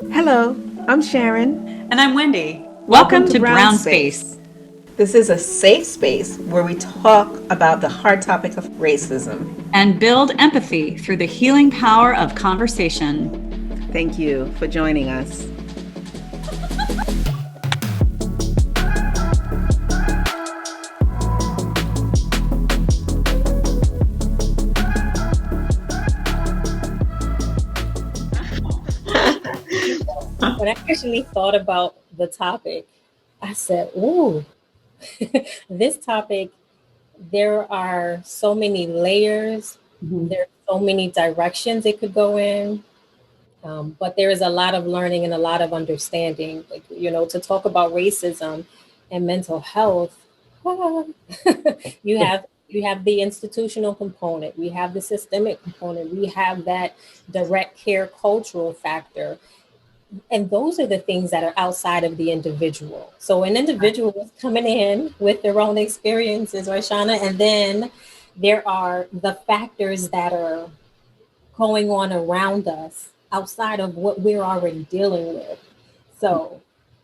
Hello, I'm Sharon. And I'm Wendy. Welcome to Brown Space. This is a safe space where we talk about the hard topic of racism. And build empathy through the healing power of conversation. Thank you for joining us. When I actually thought about the topic, I said, ooh, this topic, there are so many layers, there are so many directions it could go in. But there is a lot of learning and a lot of understanding. Like, to talk about racism and mental health, you have the institutional component, we have the systemic component, we have that direct care cultural factor. And those are the things that are outside of the individual. So an individual is coming in with their own experiences, right, Shauna? And then there are the factors that are going on around us outside of what we're already dealing with. So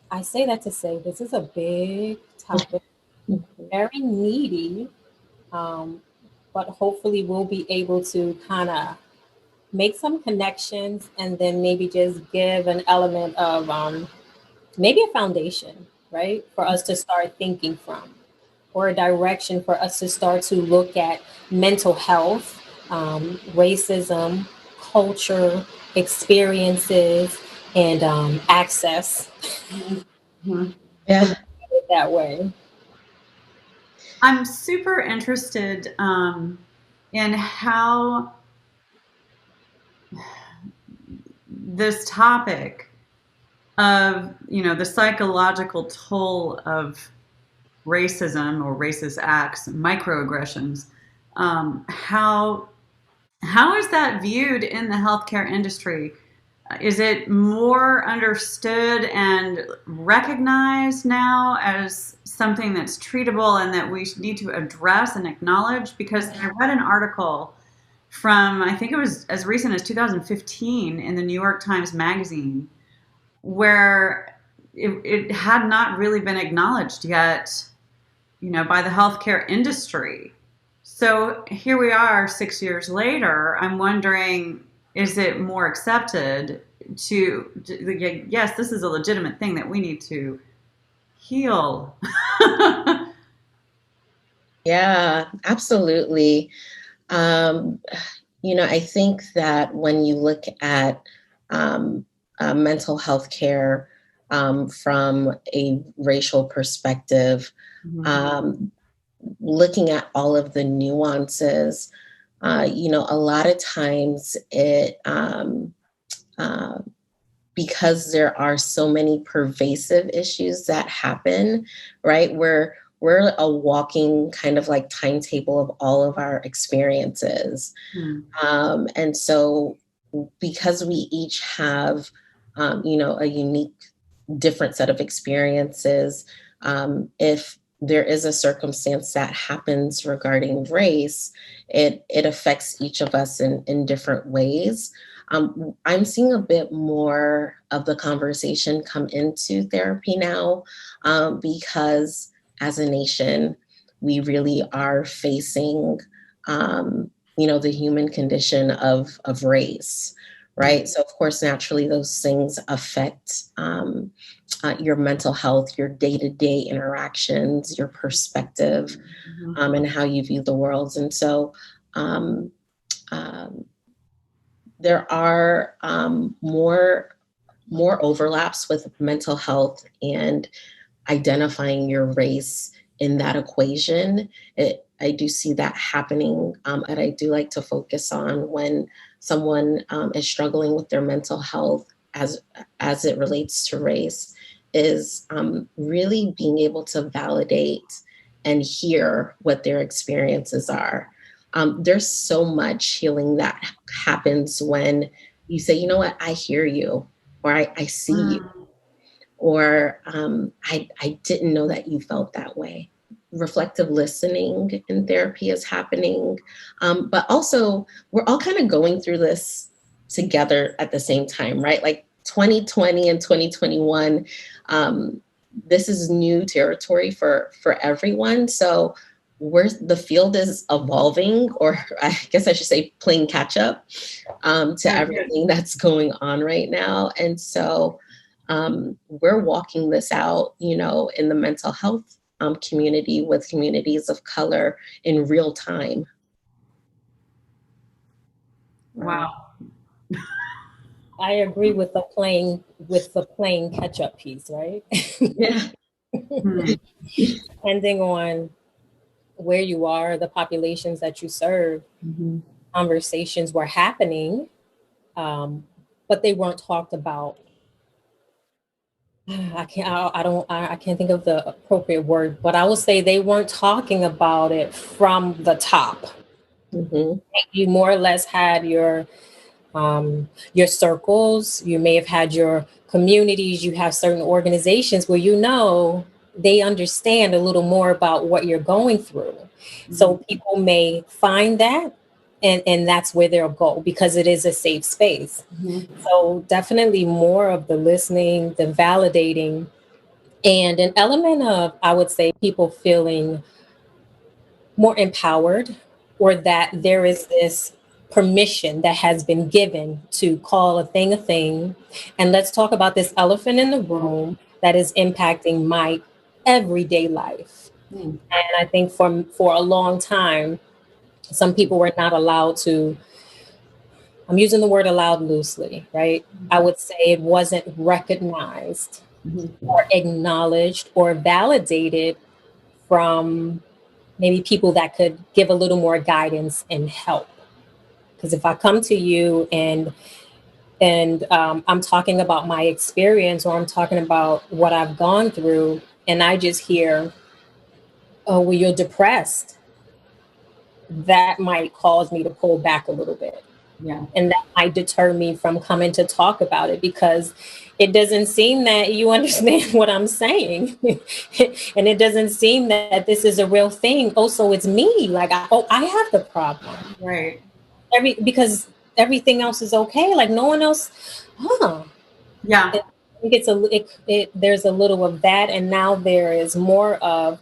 I say that to say this is a big topic, very needy, but hopefully we'll be able to kind of make some connections and then maybe just give an element of maybe a foundation, right, for us to start thinking from, or a direction for us to start to look at mental health, racism, culture, experiences, and access. Yeah. That way. I'm super interested in how this topic of, the psychological toll of racism or racist acts, microaggressions, how is that viewed in the healthcare industry? Is it more understood and recognized now as something that's treatable and that we need to address and acknowledge? Because I read an article from, I think it was as recent as 2015 in the New York Times Magazine, where it had not really been acknowledged yet, by the healthcare industry. So here we are 6 years later. I'm wondering, is it more accepted yes, this is a legitimate thing that we need to heal? Yeah, absolutely. I think that when you look at mental health care from a racial perspective, looking at all of the nuances, a lot of times because there are so many pervasive issues that happen, right? We're a walking kind of like timetable of all of our experiences. And so because we each have, a unique, different set of experiences, if there is a circumstance that happens regarding race, it affects each of us in different ways. I'm seeing a bit more of the conversation come into therapy now because as a nation, we really are facing, the human condition of race, right? So of course, naturally, those things affect your mental health, your day-to-day interactions, your perspective, and how you view the world. And so there are more overlaps with mental health and identifying your race in that equation. I do see that happening, and I do like to focus on when someone is struggling with their mental health as it relates to race, is really being able to validate and hear what their experiences are. There's so much healing that happens when you say, you know what, I hear you, or I see you, or I didn't know that you felt that way. Reflective listening in therapy is happening. But also, we're all kind of going through this together at the same time, right? Like 2020 and 2021, this is new territory for everyone. So the field is evolving, or I guess I should say playing catch up to everything that's going on right now. And so we're walking this out, in the mental health community with communities of color in real time. Wow. I agree with the playing catch up piece, right? Yeah. Depending on where you are, the populations that you serve, conversations were happening, but they weren't talked about. I can't think of the appropriate word, but I will say they weren't talking about it from the top. You more or less had your circles. You may have had your communities. You have certain organizations where they understand a little more about what you're going through. So people may find that, and that's where they'll go because it is a safe space. So definitely more of the listening, the validating, and an element of, I would say, people feeling more empowered, or that there is this permission that has been given to call a thing. And let's talk about this elephant in the room that is impacting my everyday life. And I think for a long time, some people were not allowed to, I'm using the word allowed loosely, right? I would say it wasn't recognized or acknowledged or validated from maybe people that could give a little more guidance and help. Because if I come to you and I'm talking about my experience, or I'm talking about what I've gone through, and I just hear, oh, well, you're depressed, that might cause me to pull back a little bit. Yeah. And that might deter me from coming to talk about it, because it doesn't seem that you understand what I'm saying. And it doesn't seem that this is a real thing. Oh, so it's me. Like, I have the problem. Right. Because everything else is okay. Like no one else. Yeah. I think there's a little of that. And now there is more of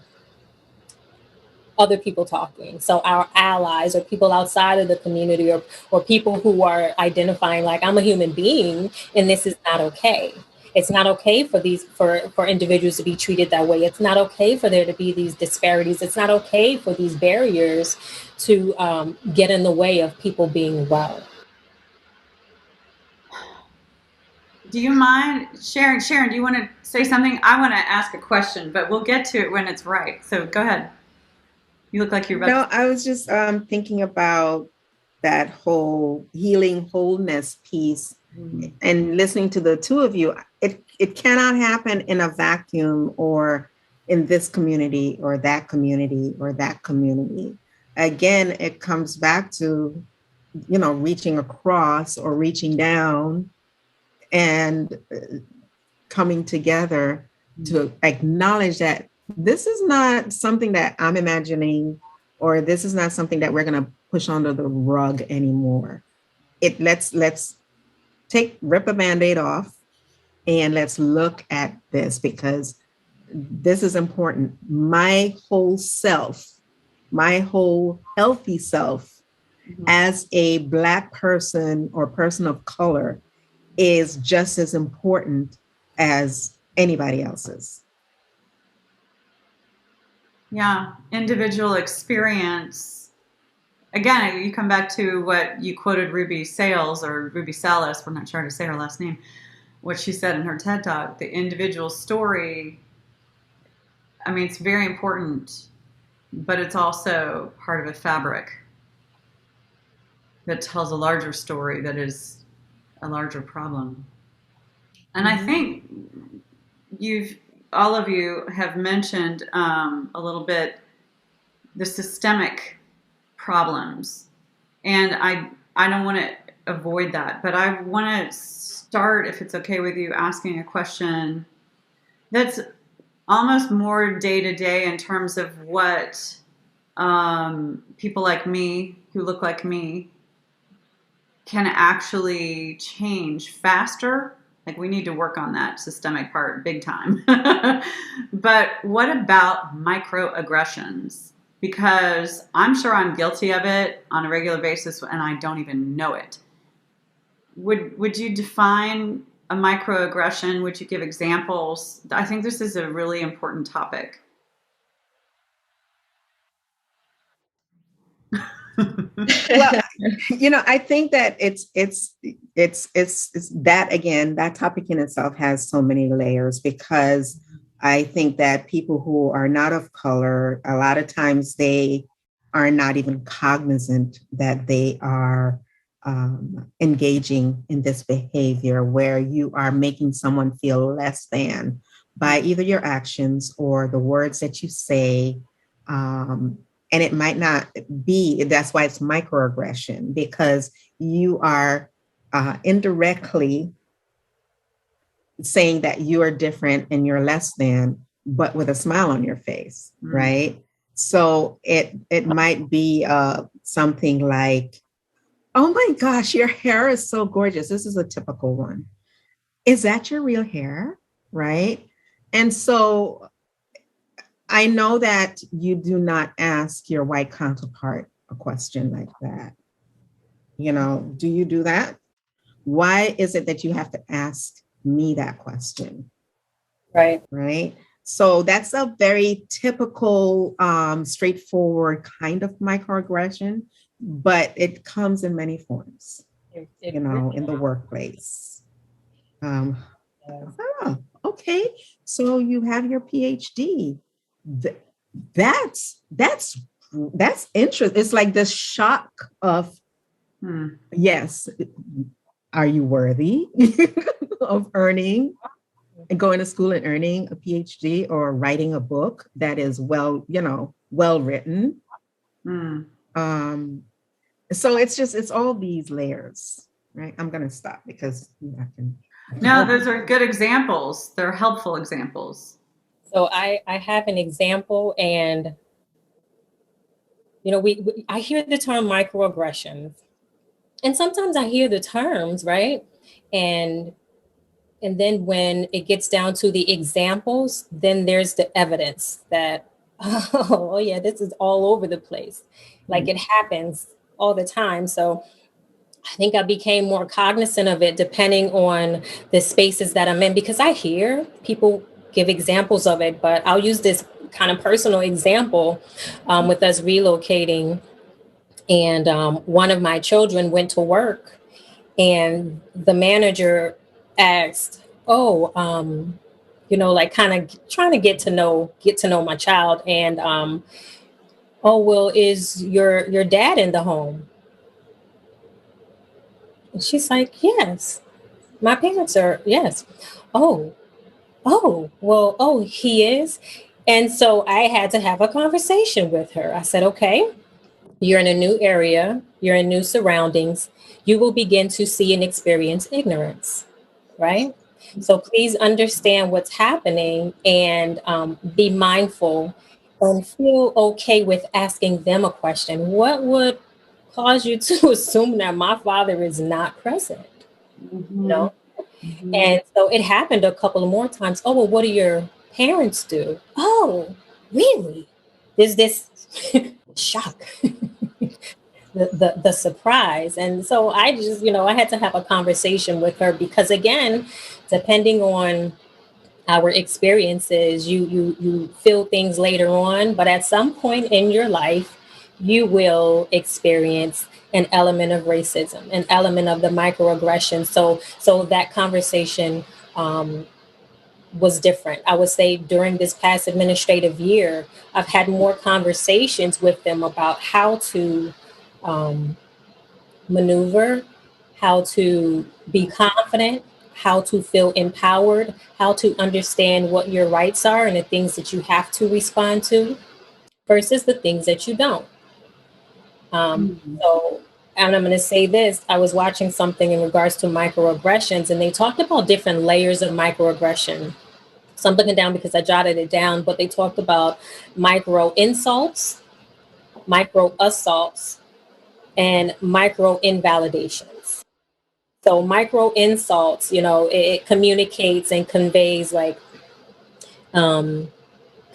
other people talking. So our allies, or people outside of the community, or people who are identifying like, I'm a human being and this is not okay. It's not okay for individuals to be treated that way. It's not okay for there to be these disparities. It's not okay for these barriers to get in the way of people being well. Do you mind sharing? Sharon, do you want to say something? I want to ask a question, but we'll get to it when it's right. So go ahead. You look like you're about I was just thinking about that whole healing wholeness piece, and listening to the two of you. It cannot happen in a vacuum, or in this community or that community or that community. Again, it comes back to, reaching across or reaching down and coming together to acknowledge that this is not something that I'm imagining, or this is not something that we're going to push under the rug anymore. Let's rip a Band-Aid off, and let's look at this, because this is important. My whole self, my whole healthy self, as a Black person or person of color, is just as important as anybody else's. Yeah, individual experience. Again, you come back to what you quoted Ruby Sales, or Ruby Salas, we're not sure how to say her last name, what she said in her TED Talk, the individual story. I mean, it's very important, but it's also part of a fabric that tells a larger story that is a larger problem. And I think all of you have mentioned a little bit the systemic problems, and I don't want to avoid that, but I want to start, if it's okay with you, asking a question that's almost more day to day in terms of what people like me, who look like me, can actually change faster Like we need to work on that systemic part big time. But what about microaggressions? Because I'm sure I'm guilty of it on a regular basis and I don't even know it. Would you define a microaggression? Would you give examples? I think this is a really important topic. Well, I think that it's that, again, that topic in itself has so many layers, because I think that people who are not of color, a lot of times they are not even cognizant that they are engaging in this behavior where you are making someone feel less than by either your actions or the words that you say. And it might not be, that's why it's microaggression, because you are indirectly saying that you are different and you're less than, but with a smile on your face, right? So it might be something like, oh my gosh, your hair is so gorgeous. This is a typical one. Is that your real hair? Right? And so I know that you do not ask your white counterpart a question like that. Do you do that? Why is it that you have to ask me that question? Right. Right. So that's a very typical, straightforward kind of microaggression, but it comes in many forms, in the workplace. Okay. So you have your PhD. That's interesting. It's like this shock of, yes, are you worthy of earning and going to school and earning a PhD or writing a book that is well written? So it's all these layers, right? I'm going to stop because I can. No, those are good examples. They're helpful examples. So I have an example, and I hear the term microaggressions, and sometimes I hear the terms, right? And then when it gets down to the examples, then there's the evidence that, oh yeah, this is all over the place. Like it happens all the time. So I think I became more cognizant of it depending on the spaces that I'm in, because I hear people give examples of it, but I'll use this kind of personal example with us relocating. And one of my children went to work, and the manager asked, oh, like kind of trying to get to know my child. And, oh, well, is your dad in the home? And she's like, yes, my parents are, yes. Oh, well, he is. And so I had to have a conversation with her. I said, okay, you're in a new area, you're in new surroundings, you will begin to see and experience ignorance, right? So please understand what's happening, and be mindful and feel okay with asking them a question. What would cause you to assume that my father is not present? And so it happened a couple of more times. Oh, well, what do your parents do? Oh, really? There's this shock, the surprise. And so I just, I had to have a conversation with her, because again, depending on our experiences, you feel things later on, but at some point in your life, you will experience an element of racism, an element of the microaggression. So that conversation was different. I would say during this past administrative year, I've had more conversations with them about how to maneuver, how to be confident, how to feel empowered, how to understand what your rights are and the things that you have to respond to versus the things that you don't. So, and I'm going to say this, I was watching something in regards to microaggressions, and they talked about different layers of microaggression. So I'm looking down because I jotted it down, but they talked about micro insults, micro assaults, and micro invalidations. So micro insults, it communicates and conveys like kind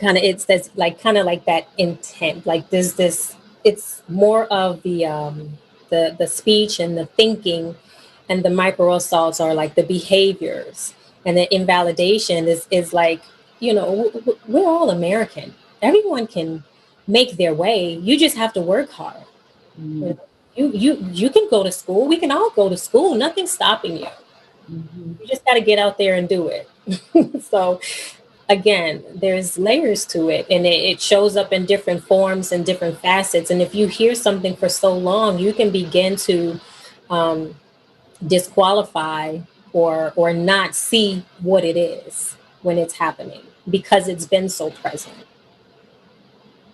of it's that's like kind of like that intent. Like there's this it's more of the speech and the thinking, and the micro assaults are like the behaviors, and the invalidation is like, we're all American. Everyone can make their way. You just have to work hard. Mm-hmm. You can go to school. We can all go to school. Nothing's stopping you. Mm-hmm. You just got to get out there and do it. So again, there's layers to it, and it shows up in different forms and different facets. And if you hear something for so long, you can begin to disqualify or not see what it is when it's happening because it's been so present.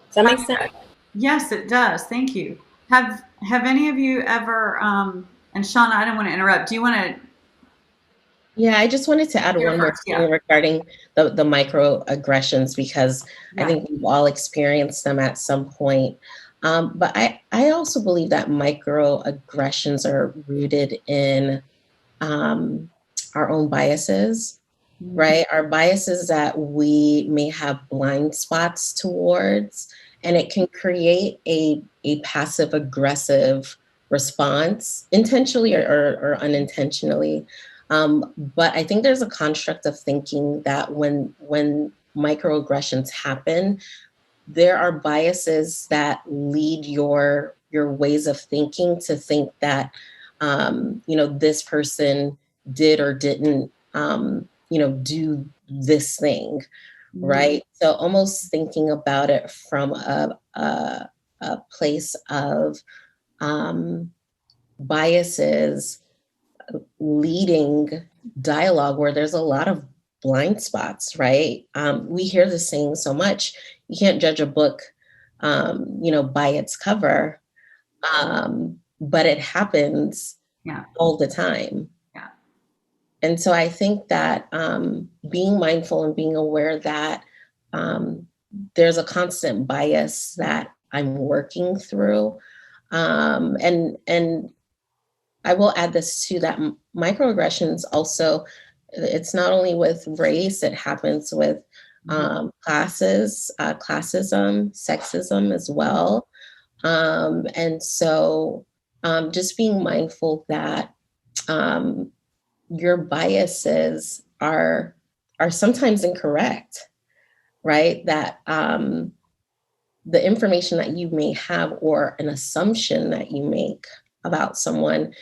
Does that make sense? Yes, it does. Thank you. Have any of you ever, and Shauna, I don't want to interrupt. Do you want to? Yeah, I just wanted to add one more thing regarding the microaggressions, because I think we've all experienced them at some point. But I also believe that microaggressions are rooted in our own biases, right? Our biases that we may have blind spots towards, and it can create a passive aggressive response, intentionally or unintentionally. But I think there's a construct of thinking that when microaggressions happen, there are biases that lead your ways of thinking to think that this person did or didn't do this thing, right? So almost thinking about it from a place of biases leading dialogue where there's a lot of blind spots, right? We hear this saying so much: you can't judge a book, by its cover, but it happens all the time. Yeah. And so I think that being mindful and being aware that there's a constant bias that I'm working through, and I will add this too, that microaggressions also, it's not only with race, it happens with classes, classism, sexism as well. And so just being mindful that your biases are sometimes incorrect, right? That the information that you may have or an assumption that you make about someone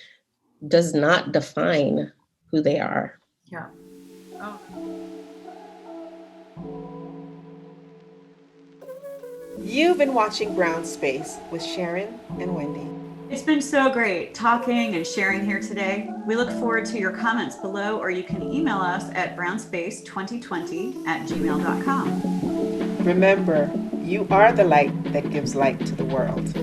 does not define who they are. Yeah. Oh. You've been watching Brown Space with Sharon and Wendy. It's been so great talking and sharing here today. We look forward to your comments below, or you can email us at brownspace2020@gmail.com. Remember, you are the light that gives light to the world.